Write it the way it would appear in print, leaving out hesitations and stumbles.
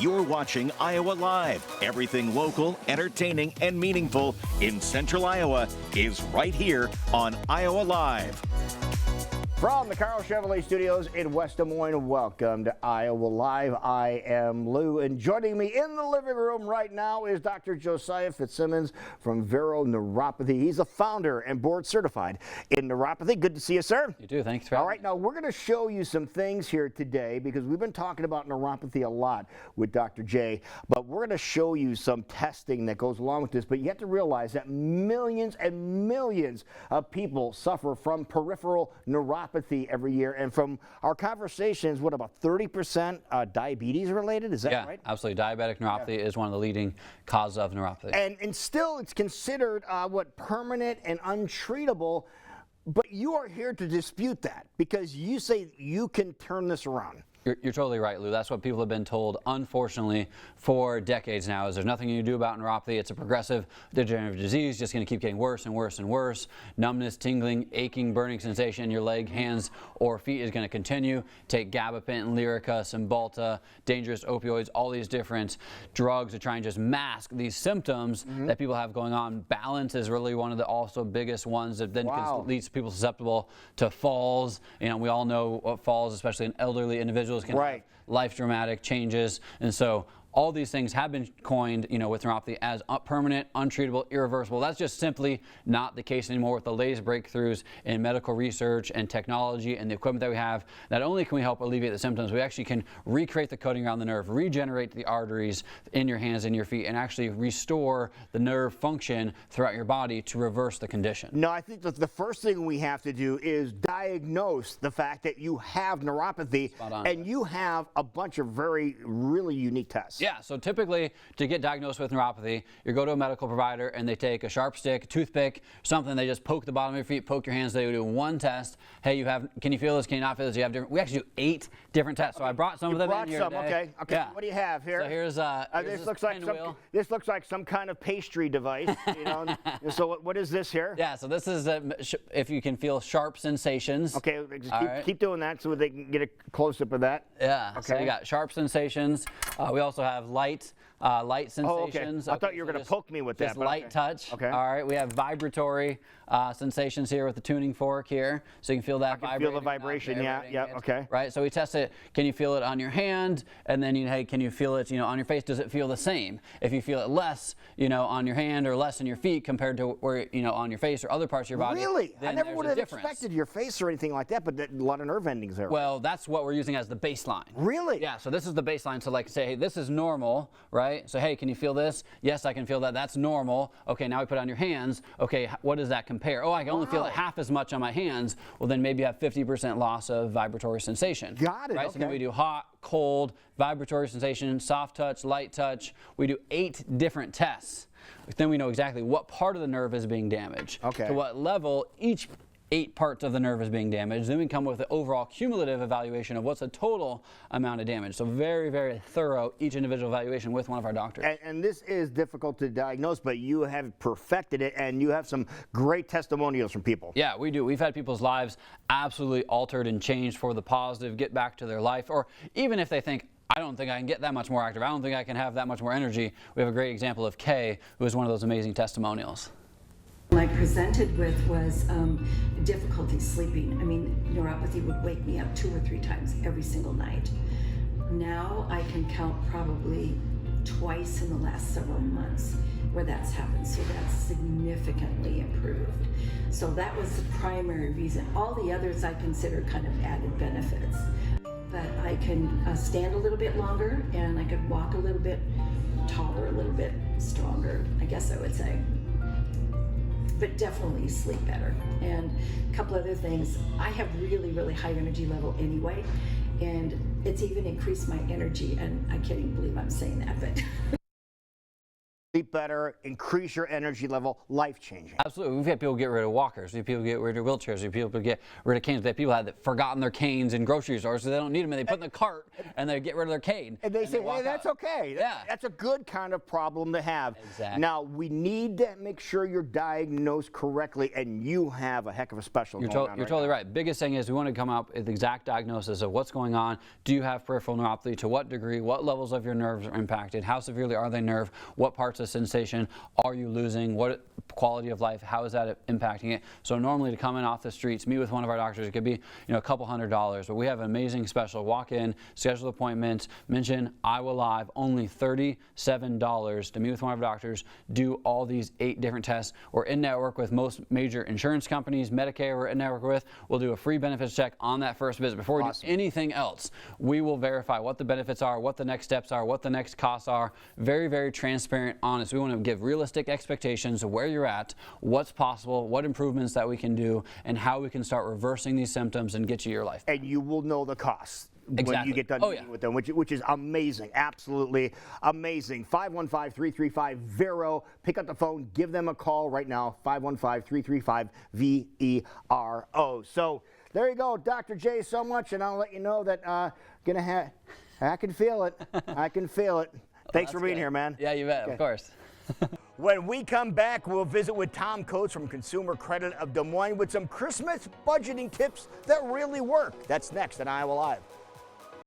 You're watching Iowa Live. Everything local, entertaining, and meaningful in Central Iowa is right here on Iowa Live. From the Carl Chevrolet Studios in West Des Moines, welcome to Iowa Live. I am Lou, and joining me in the living room right now is Dr. Josiah Fitzsimmons from Vero Neuropathy. He's the founder and board certified in neuropathy. Good to see you, sir. You too. Thanks for having me. All right, now we're going to show you some things here today because we've been talking about neuropathy a lot with Dr. J, but we're going to show you some testing that goes along with this. But you have to realize that millions and millions of people suffer from peripheral neuropathy every year, and from our conversations, what, about 30% diabetes related? Is that right? Yeah, absolutely. Diabetic neuropathy is one of the leading causes of neuropathy. And still it's considered permanent and untreatable, but you are here to dispute that because you say you can turn this around. You're totally right, Lou. That's what people have been told, unfortunately, for decades now, is there's nothing you can do about neuropathy. It's a progressive degenerative disease, just going to keep getting worse and worse and worse. Numbness, tingling, aching, burning sensation in your leg, hands, or feet is going to continue. Take gabapentin, Lyrica, Cymbalta, dangerous opioids, all these different drugs to try and just mask these symptoms that people have going on. Balance is really one of the also biggest ones that then leads people susceptible to falls. You know, we all know what falls, especially in elderly individuals, can have life dramatic changes, and so all these things have been coined, with neuropathy as permanent, untreatable, irreversible. That's just simply not the case anymore with the latest breakthroughs in medical research and technology and the equipment that we have. Not only can we help alleviate the symptoms, we actually can recreate the coating around the nerve, regenerate the arteries in your hands and your feet, and actually restore the nerve function throughout your body to reverse the condition. No, I think that the first thing we have to do is diagnose the fact that you have neuropathy, and you have a bunch of really unique tests. Yeah, so typically to get diagnosed with neuropathy, you go to a medical provider and they take a sharp stick, a toothpick, something, they just poke the bottom of your feet, poke your hands, they do one test. Hey, can you feel this? Can you not feel this? We actually do 8 different tests. So I brought some of them in here today. Okay. Yeah. What do you have here? So here's this looks like some kind of pastry device, So what is this here? Yeah, so this is if you can feel sharp sensations. Okay, keep doing that so they can get a close-up of that. Yeah, okay. So you got sharp sensations. We also have light sensations. Oh, okay. I thought you were going to poke me with that. Just light touch. Okay. All right. We have vibratory sensations here with the tuning fork here, so you can feel that. I can feel the vibration. Yeah. Okay. Right. So we test it. Can you feel it on your hand? And then hey, can you feel it? On your face? Does it feel the same? If you feel it less, on your hand or less in your feet compared to where on your face or other parts of your body. Really? I never would have expected your face or anything like that, but a lot of nerve endings there. Well, that's what we're using as the baseline. Really? Yeah. So this is the baseline. So say, hey, this is normal, right? So hey, can you feel this? Yes, I can feel that. That's normal. Okay, now we put it on your hands. Okay, what does that compare? Oh, I can only feel it half as much on my hands. Well, then maybe you have 50% loss of vibratory sensation. Got it. Right. Okay. So then we do hot, cold, vibratory sensation, soft touch, light touch. We do 8 different tests. Then we know exactly what part of the nerve is being damaged. Okay. To what level each 8 parts of the nerve is being damaged. Then we come with the overall cumulative evaluation of what's the total amount of damage. So very, very thorough each individual evaluation with one of our doctors. And this is difficult to diagnose, but you have perfected it, and you have some great testimonials from people. Yeah, we do. We've had people's lives absolutely altered and changed for the positive, get back to their life, or even if they think, I don't think I can get that much more active, I don't think I can have that much more energy. We have a great example of Kay, who is one of those amazing testimonials. I presented with was difficulty sleeping. I mean, neuropathy would wake me up 2 or 3 times every single night. Now I can count probably twice in the last several months where that's happened, so that's significantly improved. So that was the primary reason. All the others I consider kind of added benefits. But I can stand a little bit longer, and I could walk a little bit taller, a little bit stronger, I guess I would say. But definitely sleep better. And a couple other things, I have really high energy level anyway, and it's even increased my energy, and I can't even believe I'm saying that, but sleep better, increase your energy level, life-changing. Absolutely. We've had people get rid of walkers. We've had people get rid of wheelchairs. We've had people get rid of canes. We've had people had forgotten their canes in grocery stores, so they don't need them, and they put in the cart, and they get rid of their cane. And they say, hey, that's okay. Yeah. That's a good kind of problem to have. Exactly. Now, we need to make sure you're diagnosed correctly, and you have a heck of a special going on. You're totally right. Biggest thing is we want to come up with the exact diagnosis of what's going on. Do you have peripheral neuropathy? To what degree? What levels of your nerves are impacted? How severely are they nerve? What parts of sensation are you losing? What quality of life? How is that impacting it? So normally to come in off the streets, meet with one of our doctors, it could be a couple $100s, but we have an amazing special. Walk in, schedule appointments, mention Iowa Live, only $37 to meet with one of our doctors, do all these 8 different tests. We're in network with most major insurance companies, Medicare we're in network with. We'll do a free benefits check on that first visit. Before we do anything else, we will verify what the benefits are, what the next steps are, what the next costs are. Very, very transparent, honest. We want to give realistic expectations of where you're at, what's possible, what improvements that we can do, and how we can start reversing these symptoms and get you your life back. And you will know the costs. Exactly. When you get done meeting with them, which is amazing, absolutely amazing. 515-335-VERO. Pick up the phone, give them a call right now, 515-335-VERO. So there you go, Dr. J, so much, and I'll let you know that I can feel it. I can feel it. Thanks for being here, man. Yeah, you bet, of course. When we come back, we'll visit with Tom Coates from Consumer Credit of Des Moines with some Christmas budgeting tips that really work. That's next on Iowa Live.